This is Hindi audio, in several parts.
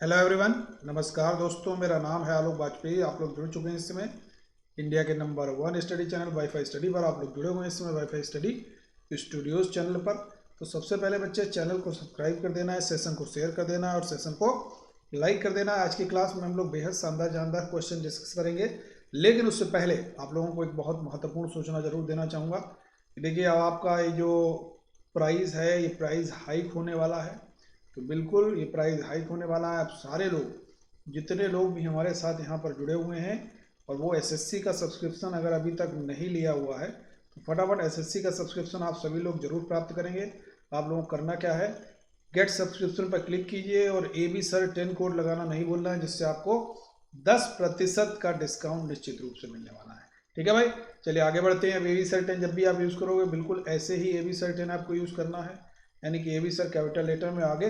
हेलो एवरीवन, नमस्कार दोस्तों। मेरा नाम है आलोक वाजपेयी। आप लोग जुड़ चुके हैं इसमें इंडिया के number 1 study channel wifi study पर। आप लोग जुड़े हुए हैं इसमें वाईफाई स्टडी स्टूडियोज चैनल पर। तो सबसे पहले बच्चे चैनल को सब्सक्राइब कर देना है, सेशन को शेयर कर देना है और सेशन को लाइक कर देना है। आज की क्लास में हम लोग बेहद शानदार जानदार क्वेश्चन डिस्कस करेंगे, लेकिन उससे पहले आप लोगों को एक बहुत महत्वपूर्ण सूचना जरूर देना चाहूँगा। देखिए, अब आपका ये जो प्राइज़ है, ये प्राइज़ हाइक होने वाला है। तो बिल्कुल ये प्राइस हाइक होने वाला है। आप सारे लोग, जितने लोग भी हमारे साथ यहाँ पर जुड़े हुए हैं और वो एसएससी का सब्सक्रिप्शन अगर अभी तक नहीं लिया हुआ है तो फटाफट एसएससी का सब्सक्रिप्शन आप सभी लोग जरूर प्राप्त करेंगे। आप लोगों को करना क्या है, गेट सब्सक्रिप्शन पर क्लिक कीजिए और AB सर 10 कोड लगाना नहीं भूलना है, जिससे आपको 10% का डिस्काउंट निश्चित रूप से मिलने वाला है। ठीक है भाई, चलिए आगे बढ़ते हैं। अब AB सर 10 जब भी आप यूज़ करोगे बिल्कुल ऐसे ही AB सर 10 आपको यूज़ करना है, यानी कि AB सर कैपिटल लेटर में आगे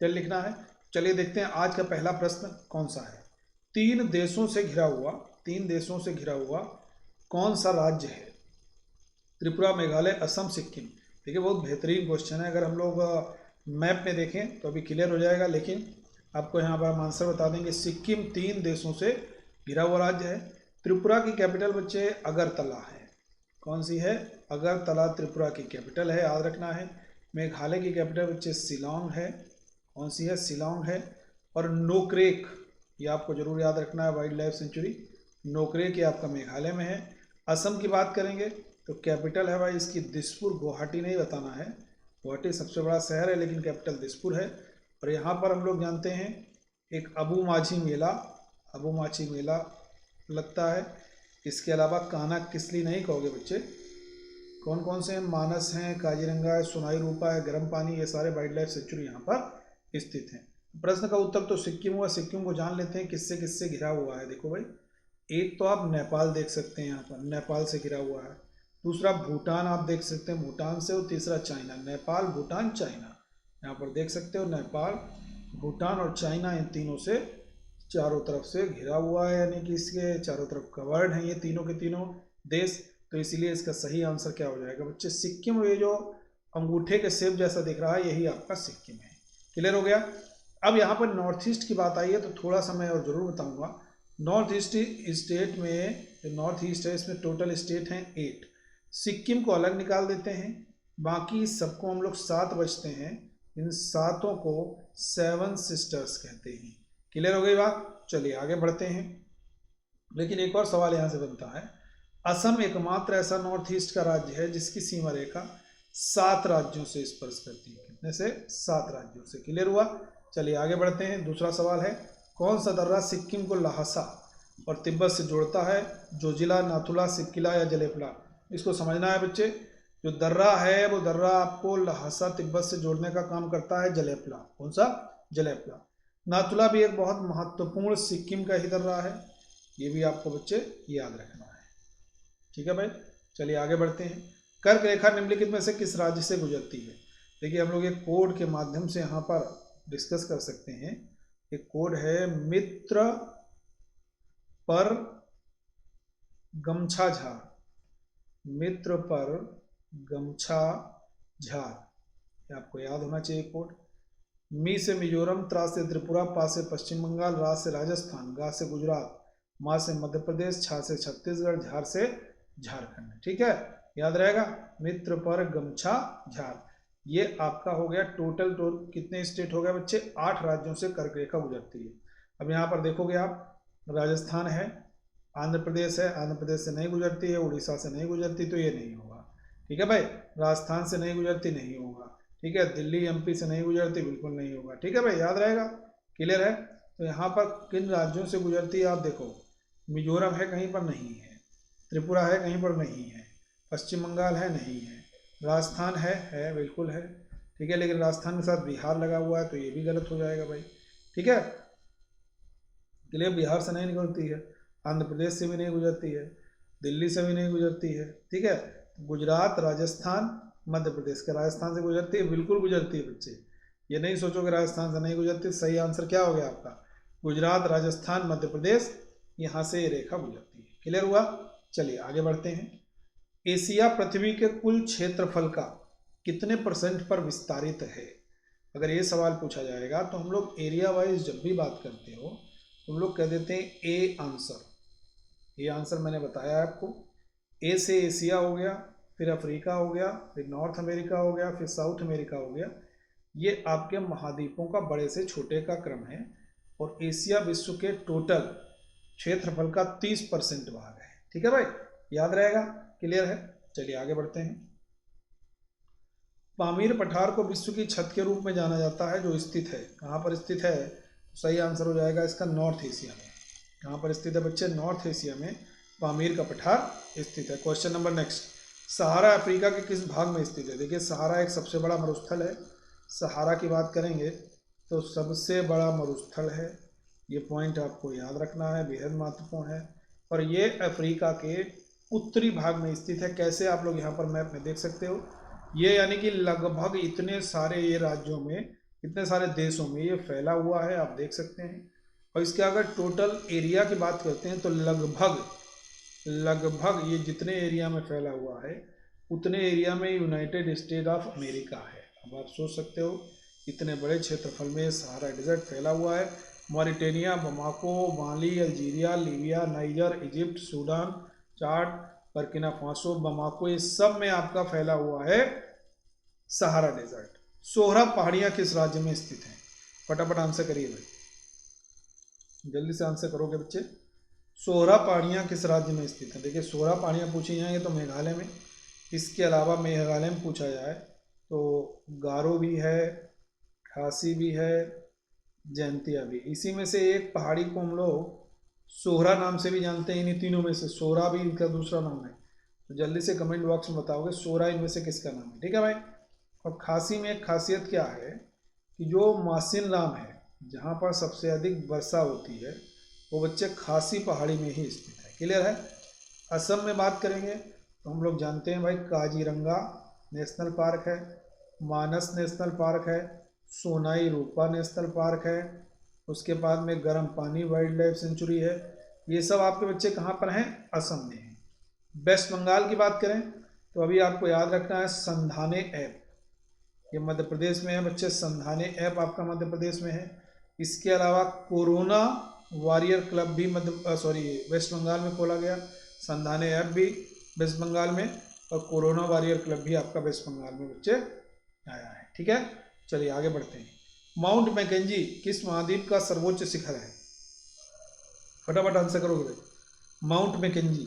10 लिखना है। चलिए देखते हैं आज का पहला प्रश्न कौन सा है। तीन देशों से घिरा हुआ कौन सा राज्य है? त्रिपुरा, मेघालय, असम, सिक्किम। देखिए, बहुत बेहतरीन क्वेश्चन है। अगर हम लोग मैप में देखें तो अभी क्लियर हो जाएगा, लेकिन आपको यहाँ पर हम आंसर बता देंगे। सिक्किम 3 देशों से घिरा हुआ राज्य है। त्रिपुरा की कैपिटल बच्चे अगरतला है। कौन सी है? अगरतला त्रिपुरा की कैपिटल है, याद रखना है। मेघालय की कैपिटल बच्चे शिलोंग है। कौन सी है? शिलोंग है। और नोकरेक, ये आपको जरूर याद रखना है, वाइल्ड लाइफ सेंचुरी नोकरेक ये आपका मेघालय में है। असम की बात करेंगे तो कैपिटल है भाई इसकी दिसपुर, गुवाहाटी नहीं बताना है। गुवाहाटी सबसे बड़ा शहर है लेकिन कैपिटल दिसपुर है। और यहाँ पर हम लोग जानते हैं एक अबू माछी मेला लगता है। इसके अलावा कान्हा किसली नहीं कहोगे बच्चे। कौन कौन से हैं? मानस हैं, काजीरंगा है, सोनाई रूपा है, गर्म पानी, ये सारे वाइल्ड लाइफ सेंचुरी यहाँ पर स्थित हैं। प्रश्न का उत्तर तो सिक्किम हुआ। सिक्किम को जान लेते हैं किससे किससे घिरा हुआ है। देखो भाई, एक तो आप नेपाल देख सकते हैं, यहाँ पर नेपाल से घिरा हुआ है। दूसरा भूटान आप देख सकते हैं, भूटान से। और तीसरा चाइना। नेपाल, भूटान, चाइना, यहाँ पर देख सकते हो। नेपाल, भूटान और चाइना, इन तीनों से चारों तरफ से घिरा हुआ है, यानी कि इसके चारों तरफ कवर्ड हैं ये तीनों के तीनों देश। तो इसीलिए इसका सही आंसर क्या हो जाएगा बच्चे? सिक्किम। ये जो अंगूठे के शेप जैसा दिख रहा है यही आपका सिक्किम है। क्लियर हो गया। अब यहाँ पर नॉर्थ ईस्ट की बात आई है तो थोड़ा सा मैं और जरूर बताऊंगा। नॉर्थ ईस्ट स्टेट में, जो नॉर्थ ईस्ट है इसमें टोटल स्टेट हैं 8। सिक्किम को अलग निकाल देते हैं, बाकी सबको हम लोग 7 बचते हैं। इन सातों को 7 सिस्टर्स कहते हैं। क्लियर हो गई बात? चलिए आगे बढ़ते हैं। लेकिन एक और सवाल यहाँ से बनता है, असम एकमात्र ऐसा नॉर्थ ईस्ट का राज्य है जिसकी सीमा रेखा 7 राज्यों से स्पर्श करती है। कितने से? 7 राज्यों से। क्लियर हुआ? चलिए आगे बढ़ते हैं। दूसरा सवाल है, कौन सा दर्रा सिक्किम को लहासा और तिब्बत से जोड़ता है? जोजिला, नाथुला, सिक्किला या जलेपला? इसको समझना है बच्चे। जो दर्रा है वो दर्रा आपको लहासा तिब्बत से जोड़ने का काम करता है, जलेपला। कौन सा? जलेपला। नाथुला भी एक बहुत महत्वपूर्ण सिक्किम का ही दर्रा है, ये भी आपको बच्चे याद रखना है। ठीक है भाई, चलिए आगे बढ़ते हैं। कर्क रेखा निम्नलिखित में से किस राज्य से गुजरती है? देखिए, हम लोग एक कोड के माध्यम से यहाँ पर डिस्कस कर सकते हैं। एक कोड है मित्र पर गमछा झार। मित्र पर गमछा झार, आपको याद होना चाहिए कोड। मी से मिजोरम, त्रा से त्रिपुरा, पा से पश्चिम बंगाल, रा से राजस्थान, गा से गुजरात, मा से मध्य प्रदेश, छा से छत्तीसगढ़, झार से झारखंड। ठीक है, याद रहेगा। मित्र पर गमछा झार, ये आपका हो गया टोटल। कितने स्टेट हो गए बच्चे? 8 राज्यों से कर्क रेखा गुजरती है। अब यहाँ पर देखोगे आप, राजस्थान है, आंध्र प्रदेश है, आंध्र प्रदेश से नहीं गुजरती है, उड़ीसा से नहीं गुजरती, तो ये नहीं होगा। ठीक है भाई, राजस्थान से नहीं गुजरती, नहीं होगा। ठीक है, दिल्ली MP से नहीं गुजरती, बिल्कुल नहीं होगा। ठीक है भाई, याद रहेगा। क्लियर है? तो यहाँ पर किन राज्यों से गुजरती है आप देखो। मिजोरम है, कहीं पर नहीं है। त्रिपुरा है, कहीं पर नहीं है। पश्चिम बंगाल है, नहीं है। राजस्थान है, बिल्कुल है। ठीक है, लेकिन राजस्थान के साथ बिहार लगा हुआ है तो ये भी गलत हो जाएगा भाई। ठीक है, क्लियर? बिहार से नहीं निकलती है, आंध्र प्रदेश से भी नहीं गुजरती है, दिल्ली से भी नहीं गुजरती है। ठीक है, गुजरात, राजस्थान, मध्य प्रदेश का राजस्थान से गुजरती है, बिल्कुल गुजरती है बच्चे। ये नहीं सोचो कि राजस्थान से नहीं गुजरती। सही आंसर क्या हो गया आपका? गुजरात, राजस्थान, मध्य प्रदेश, यहाँ से ये रेखा गुजरती है। क्लियर हुआ? चलिए आगे बढ़ते हैं। एशिया पृथ्वी के कुल क्षेत्रफल का कितने % पर विस्तारित है? अगर ये सवाल पूछा जाएगा तो हम लोग एरिया वाइज जब भी बात करते हो तो हम लोग कह देते हैं ए आंसर। ए आंसर मैंने बताया आपको, ए से एशिया हो गया, फिर अफ्रीका हो गया, फिर नॉर्थ अमेरिका हो गया, फिर साउथ अमेरिका हो गया। ये आपके महाद्वीपों का बड़े से छोटे का क्रम है। और एशिया विश्व के टोटल क्षेत्रफल का 30% भाग है। ठीक है भाई, याद रहेगा, क्लियर है। चलिए आगे बढ़ते हैं। पामीर पठार को विश्व की छत के रूप में जाना जाता है, जो स्थित है, कहाँ पर स्थित है? सही आंसर हो जाएगा इसका नॉर्थ एशिया में। कहाँ पर स्थित है बच्चे? नॉर्थ एशिया में पामीर का पठार स्थित है। क्वेश्चन नंबर नेक्स्ट, सहारा अफ्रीका के किस भाग में स्थित है? देखिए सहारा एक सबसे बड़ा मरुस्थल है। सहारा की बात करेंगे तो सबसे बड़ा मरुस्थल है। ये पॉइंट आपको याद रखना है, बेहद महत्वपूर्ण है। और ये अफ्रीका के उत्तरी भाग में स्थित है। कैसे? आप लोग यहाँ पर मैप में देख सकते हो। ये यानी कि लगभग इतने सारे ये राज्यों में, इतने सारे देशों में ये फैला हुआ है, आप देख सकते हैं। और इसके अगर टोटल एरिया की बात करते हैं तो लगभग ये जितने एरिया में फैला हुआ है उतने एरिया में यूनाइटेड स्टेट ऑफ अमेरिका है। अब आप सोच सकते हो इतने बड़े क्षेत्रफल में सहारा डेजर्ट फैला हुआ है। Mauritania, Bamako, Mali, Algeria, Libya, Niger, Egypt, Sudan, Chad, Burkina Faso, Bamako, ये सब में आपका फैला हुआ है सहारा डेजर्ट। सोहरा पहाड़ियां किस राज्य में स्थित हैं? फटाफट आंसर करिए भाई, जल्दी से आंसर करोगे बच्चे। सोहरा पहाड़ियां किस राज्य में स्थित हैं? देखिए सोहरा पहाड़ियां पूछी जाएंगे तो मेघालय में। इसके अलावा मेघालय में पूछा जाए तो गारो भी है, खासी भी है, जैंतिया भी। इसी में से एक पहाड़ी को हम लोग सोहरा नाम से भी जानते हैं। इन्हीं तीनों में से सोहरा भी इनका दूसरा नाम है। तो जल्दी से कमेंट बॉक्स में बताओगे सोहरा इनमें से किसका नाम है। ठीक है भाई। और खासी में एक खासियत क्या है कि जो मासिनराम है, जहाँ पर सबसे अधिक वर्षा होती है, वो बच्चे खासी पहाड़ी में ही स्थित है। क्लियर है। असम में बात करेंगे तो हम लोग जानते हैं भाई काजीरंगा नेशनल पार्क है, मानस नेशनल पार्क है, सोनाई रूपा नेशनल पार्क है, उसके बाद में गर्म पानी वाइल्ड लाइफ सेंचुरी है। ये सब आपके बच्चे कहाँ पर हैं? असम में हैं। वेस्ट बंगाल की बात करें तो अभी आपको याद रखना है संधाने ऐप, ये मध्य प्रदेश में है बच्चे। संधाने ऐप आपका मध्य प्रदेश में है। इसके अलावा कोरोना वॉरियर क्लब भी वेस्ट बंगाल में खोला गया। संधाने ऐप भी वेस्ट बंगाल में, और कोरोना वॉरियर क्लब भी आपका वेस्ट बंगाल में बच्चे आया है। ठीक है, चलिए आगे बढ़ते हैं। माउंट मैकेंजी किस महाद्वीप का सर्वोच्च शिखर है? फटाफट आंसर करोगे भाई। माउंट मैकेंजी,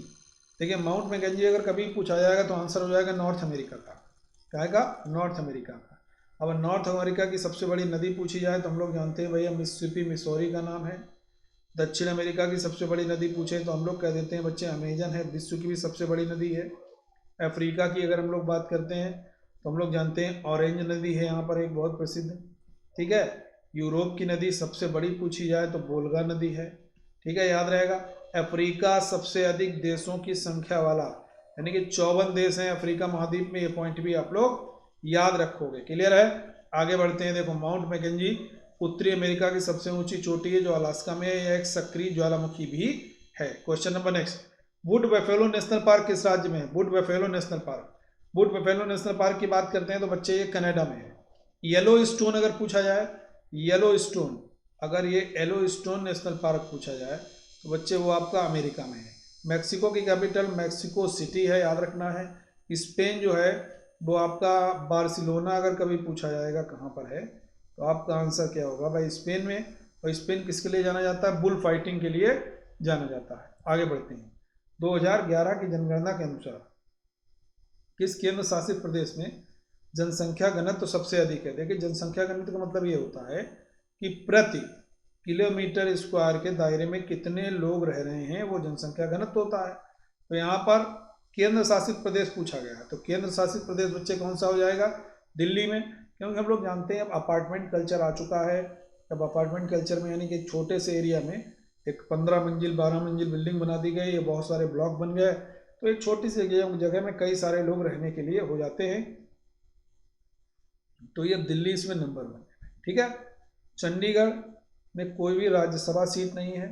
देखिए माउंट मैकेंजी अगर कभी पूछा जाएगा तो आंसर हो जाएगा नॉर्थ अमेरिका का। क्या का? नॉर्थ अमेरिका का। अब नॉर्थ अमेरिका की सबसे बड़ी नदी पूछी जाए तो हम लोग जानते हैं भैया मिसिसिपी, मिसौरी का नाम है। दक्षिण अमेरिका की सबसे बड़ी नदी पूछे तो हम लोग कह देते हैं बच्चे अमेजन है, विश्व की भी सबसे बड़ी नदी है। अफ्रीका की अगर हम लोग बात करते हैं तो हम लोग जानते हैं ऑरेंज नदी है यहाँ पर एक बहुत प्रसिद्ध। ठीक है। यूरोप की नदी सबसे बड़ी पूछी जाए तो वोल्गा नदी है। ठीक है, याद रहेगा। अफ्रीका सबसे अधिक देशों की संख्या वाला, यानी कि 54 देश हैं अफ्रीका महाद्वीप में। ये पॉइंट भी आप लोग याद रखोगे। क्लियर है। आगे बढ़ते हैं। देखो माउंट मैकेंजी उत्तरी अमेरिका की सबसे ऊंची चोटी है जो अलास्का में है। यह एक सक्रिय ज्वालामुखी भी है। Question number next, would buffalo national park किस राज्य में है? Would buffalo national park, would buffalo national park की बात करते हैं तो बच्चे ये कनाडा में है। येलो स्टोन अगर पूछा जाए, येलो स्टोन, अगर ये येलो स्टोन नेशनल पार्क पूछा जाए तो बच्चे वो आपका अमेरिका में है। मैक्सिको की कैपिटल मैक्सिको सिटी है, याद रखना है। स्पेन जो है वो आपका बार्सिलोना अगर कभी पूछा जाएगा कहाँ पर है तो आपका आंसर क्या होगा भाई? स्पेन में। और स्पेन किसके लिए जाना जाता है? बुल फाइटिंग के लिए जाना जाता है। आगे बढ़ते हैं। 2011 की जनगणना के अनुसार किस केंद्र शासित प्रदेश में जनसंख्या घनत्व तो सबसे अधिक है? देखिए जनसंख्या घनत्व का मतलब ये होता है कि प्रति किलोमीटर स्क्वायर के दायरे में कितने लोग रह रहे हैं, वो जनसंख्या घनत्व होता है। तो यहाँ पर केंद्र शासित प्रदेश पूछा गया है तो केंद्र शासित प्रदेश बच्चे कौन सा हो जाएगा? दिल्ली में। क्योंकि हम लोग जानते हैं अब अपार्टमेंट कल्चर आ चुका है। अब अपार्टमेंट कल्चर में यानी कि छोटे से एरिया में एक 15 मंजिल 12 मंजिल बिल्डिंग बना दी गई, बहुत सारे ब्लॉक बन गए, तो एक छोटी सी जगह में कई सारे लोग रहने के लिए हो जाते हैं। तो ये दिल्ली इसमें नंबर 1 है। ठीक है। चंडीगढ़ में कोई भी राज्यसभा सीट नहीं है।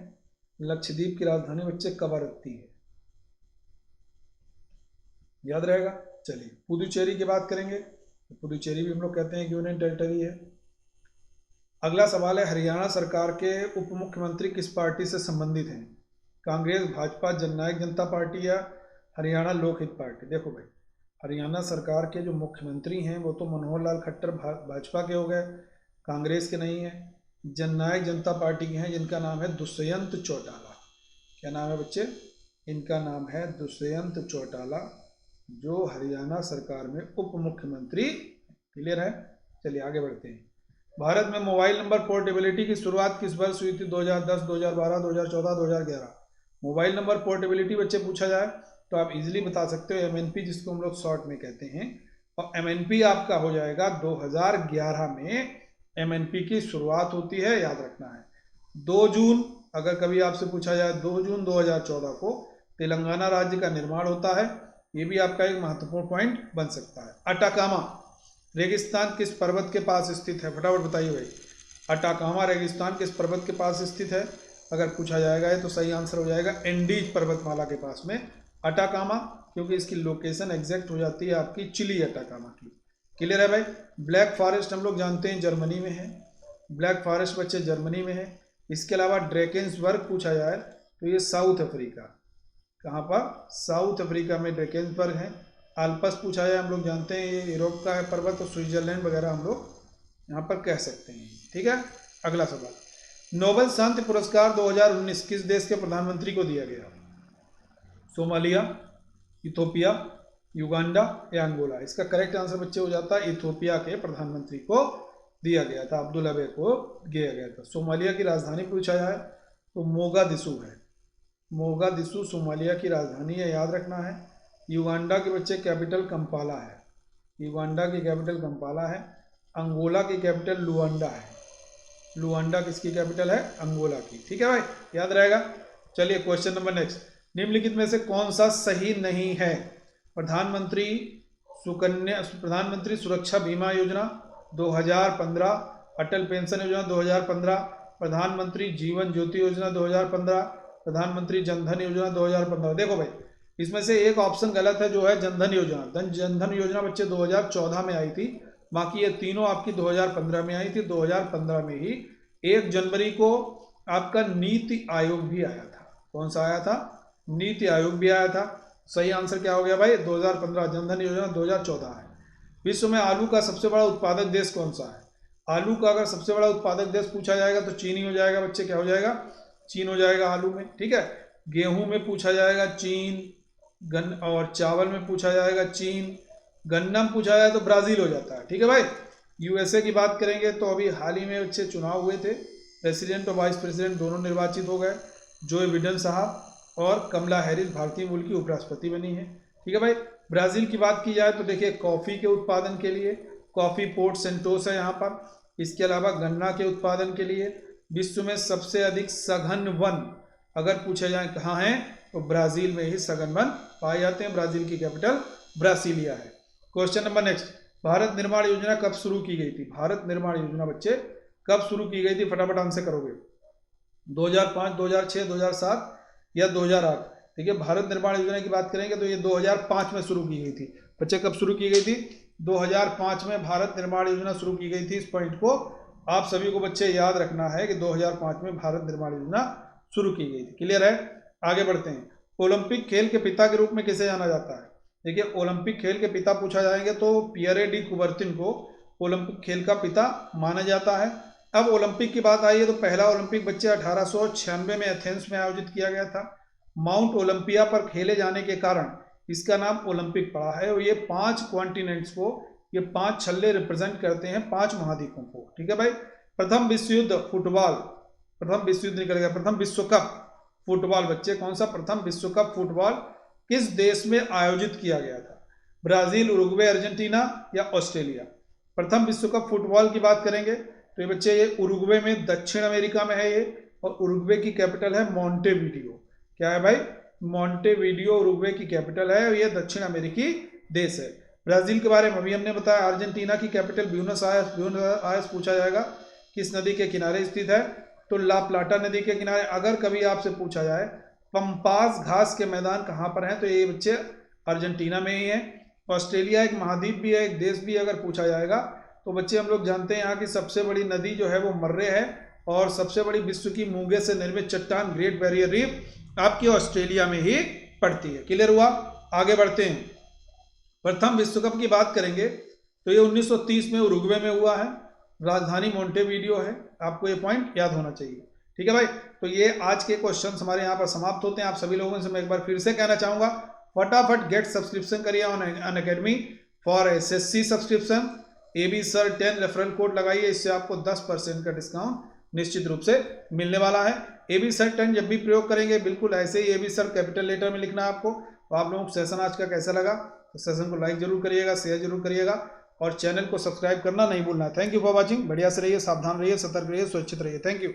लक्षद्वीप की राजधानी बच्चे कवरत्ती है, याद रहेगा। चलिए पुदुचेरी की बात करेंगे तो पुदुचेरी भी हम लोग कहते हैं यूनियन टेरिटरी है। अगला सवाल है, हरियाणा सरकार के उप मुख्यमंत्री किस पार्टी से संबंधित हैं? कांग्रेस, भाजपा, जननायक जनता पार्टी या हरियाणा लोकहित पार्टी? देखो भाई, हरियाणा सरकार के जो मुख्यमंत्री हैं वो तो मनोहर लाल खट्टर भाजपा के हो गए, कांग्रेस के नहीं है। जननायक जनता पार्टी के हैं जिनका नाम है दुष्यंत चौटाला। क्या नाम है बच्चे? इनका नाम है दुष्यंत चौटाला, जो हरियाणा सरकार में उप मुख्यमंत्री। क्लियर है? चलिए आगे बढ़ते हैं। भारत में मोबाइल नंबर पोर्टेबिलिटी की शुरुआत किस वर्ष हुई थी? 2010, 2012, 2014, 2011? मोबाइल नंबर पोर्टेबिलिटी बच्चे पूछा जाए तो आप इजीली बता सकते हो MNP, जिसको हम लोग शॉर्ट में कहते हैं। और MNP आपका हो जाएगा 2011 में MNP की शुरुआत होती है, याद रखना है। 2 जून, अगर कभी आपसे पूछा जाए 2 जून 2014 को तेलंगाना राज्य का निर्माण होता है। ये भी आपका एक महत्वपूर्ण पॉइंट बन सकता है। अटाकामा रेगिस्तान किस पर्वत के पास स्थित है? फटाफट बताइए भाई, अटाकामा रेगिस्तान किस पर्वत के पास स्थित है? अगर पूछा जाएगा तो सही आंसर हो जाएगा एंडीज पर्वतमाला के पास में अटाकामा, क्योंकि इसकी लोकेशन एग्जैक्ट हो जाती है आपकी चिली अटाकामा की। क्लियर है भाई? ब्लैक फॉरेस्ट हम लोग जानते हैं जर्मनी में है, ब्लैक फॉरेस्ट बच्चे जर्मनी में है। इसके अलावा ड्रैकेंसबर्ग पूछा जाए तो ये साउथ अफ्रीका, कहाँ पर? साउथ अफ्रीका में ड्रैकेंसबर्ग है। आल्पस पूछा जाए, हम लोग जानते हैं ये यूरोप का है पर्वत, तो स्विट्जरलैंड वगैरह हम लोग यहाँ पर कह सकते हैं। ठीक है, अगला सवाल, नोबेल शांति पुरस्कार 2019 किस देश के प्रधानमंत्री को दिया गया? सोमालिया, इथोपिया, युगांडा या अंगोला? इसका करेक्ट आंसर बच्चे हो जाता है इथोपिया के प्रधानमंत्री को दिया गया था, अब्दुल अबे को दिया गया था। सोमालिया की राजधानी पूछा जाए तो मोगादिशु है, मोगादिशु सोमालिया की राजधानी है, याद रखना है। युगांडा के बच्चे कैपिटल कंपाला है, युगांडा की कैपिटल कंपाला है। अंगोला की कैपिटल लुआंडा है, लुआंडा किसकी कैपिटल है? अंगोला की। ठीक है भाई, याद रहेगा। चलिए क्वेश्चन नंबर नेक्स्ट, निम्नलिखित में से कौन सा सही नहीं है? प्रधानमंत्री सुरक्षा बीमा योजना 2015, अटल पेंशन योजना 2015, प्रधानमंत्री जीवन ज्योति योजना 2015, प्रधानमंत्री जनधन योजना 2015। देखो भाई, इसमें से एक ऑप्शन गलत है, जो है जनधन योजना। जनधन योजना बच्चे 2014 में आई थी, बाकी ये तीनों आपकी 2015 में आई थी। 2015 में ही 1 जनवरी को आपका नीति आयोग भी आया था। कौन सा आया था? नीति आयोग भी आया था। सही आंसर क्या हो गया भाई? 2015। जनधन योजना 2014 है। विश्व में आलू का सबसे बड़ा उत्पादक देश कौन सा है? आलू का अगर सबसे बड़ा उत्पादक देश पूछा जाएगा तो चीन ही हो जाएगा बच्चे। क्या हो जाएगा? चीन हो जाएगा आलू में। ठीक है, गेहूं में पूछा जाएगा चीन, और चावल में पूछा जाएगा चीन, गन्ना में पूछा जाए तो ब्राजील हो जाता है। ठीक है भाई। USA की बात करेंगे तो अभी हाल ही में बच्चे चुनाव हुए थे, प्रेसिडेंट और वाइस प्रेसिडेंट दोनों निर्वाचित हो गए। जो बिडेन साहब और कमला हैरिस भारतीय मूल की उपराष्ट्रपति बनी है। ठीक है भाई। ब्राजील की बात की जाए तो देखिए, कॉफ़ी के उत्पादन के लिए कॉफ़ी पोर्ट सेंटोस है यहाँ पर। इसके अलावा गन्ना के उत्पादन के लिए विश्व में सबसे अधिक सघन वन अगर पूछे जाए कहाँ हैं, तो ब्राज़ील में ही सघन वन पाए जाते हैं। ब्राज़ील की कैपिटल ब्रासिलिया है। क्वेश्चन नंबर नेक्स्ट, भारत निर्माण योजना कब शुरू की गई थी? भारत निर्माण योजना बच्चे कब शुरू की गई थी? फटाफट आंसर करोगे। 2005, 2006, 2007 या 2008? देखिए, भारत निर्माण योजना की बात करेंगे तो ये 2005 में शुरू की गई थी। बच्चे कब शुरू की गई थी? 2005 में भारत निर्माण योजना शुरू की गई थी। इस पॉइंट को आप सभी को बच्चे याद रखना है कि 2005 में भारत निर्माण योजना शुरू की गई थी। क्लियर है? आगे बढ़ते हैं। ओलंपिक खेल के पिता के रूप में किसे जाना जाता है? देखिए, ओलंपिक खेल के पिता पूछा जाएंगे तो पियरे डी कुबर्तिन को ओलंपिक खेल का पिता माना जाता है। अब ओलंपिक की बात आई है तो पहला ओलंपिक बच्चे 1896 में एथेंस में आयोजित किया गया था। माउंट ओलंपिया पर खेले जाने के कारण इसका नाम ओलंपिक पड़ा है। और ये 5 कॉन्टिनेंट्स को, ये 5 छल्ले रिप्रेजेंट करते हैं, 5 महाद्वीपों को। ठीक है भाई। प्रथम विश्व युद्ध फुटबॉल, प्रथम विश्व युद्ध निकल गया, प्रथम विश्व कप फुटबॉल बच्चे कौन सा? प्रथम विश्व कप फुटबॉल किस देश में आयोजित किया गया था? ब्राजील, उरुग्वे, अर्जेंटीना या ऑस्ट्रेलिया? प्रथम विश्व कप फुटबॉल की बात करेंगे तो ये बच्चे ये उरुग्वे में, दक्षिण अमेरिका में है ये। और उरुग्वे की कैपिटल है मोंटेवीडियो। क्या है भाई? मोंटेवीडियो उरुग्वे की कैपिटल है और ये दक्षिण अमेरिकी देश है। ब्राजील के बारे में अभी हमने बताया। अर्जेंटीना की capital Buenos Aires, Buenos Aires पूछा जाएगा किस नदी के किनारे स्थित है? तो ला प्लाटा नदी के किनारे। अगर कभी आपसे पूछा जाए पंपास घास के मैदान कहाँ पर हैं, तो ये बच्चे अर्जेंटीना में ही है। ऑस्ट्रेलिया एक महाद्वीप भी है, एक देश भी, अगर पूछा जाएगा तो बच्चे हम लोग जानते हैं यहाँ की सबसे बड़ी नदी जो है वो मर्रे है, और सबसे बड़ी विश्व की मूंगे से निर्मित चट्टान ग्रेट बैरियर रीफ आपकी ऑस्ट्रेलिया में ही पड़ती है। क्लियर हुआ? आगे बढ़ते हैं। प्रथम विश्व कप की बात करेंगे तो ये 1930 में उरुग्वे में हुआ है, राजधानी मोंटेवीडियो है। आपको ये पॉइंट याद होना चाहिए। ठीक है भाई, तो ये आज के क्वेश्चंस हमारे यहाँ पर समाप्त होते हैं। आप सभी लोगों से मैं एक बार फिर से कहना चाहूंगा, फटाफट गेट सब्सक्रिप्शन करिए on Unacademy for SSC subscription. AB sir 10 referral code लगाइए, इससे आपको 10% का डिस्काउंट निश्चित रूप से मिलने वाला है। एबी सर 10 जब भी प्रयोग करेंगे बिल्कुल ऐसे ही एबी सर कैपिटल लेटर में लिखना है आपको। तो आप लोगों को सेशन आज का कैसा लगा, तो सेशन को लाइक जरूर करिएगा, शेयर जरूर करिएगा, और चैनल को सब्सक्राइब करना नहीं भूलना। Thank you for watching. बढ़िया से रहिए, सावधान रहिए, सतर्क रहिए, सुरक्षित रहिए। Thank you.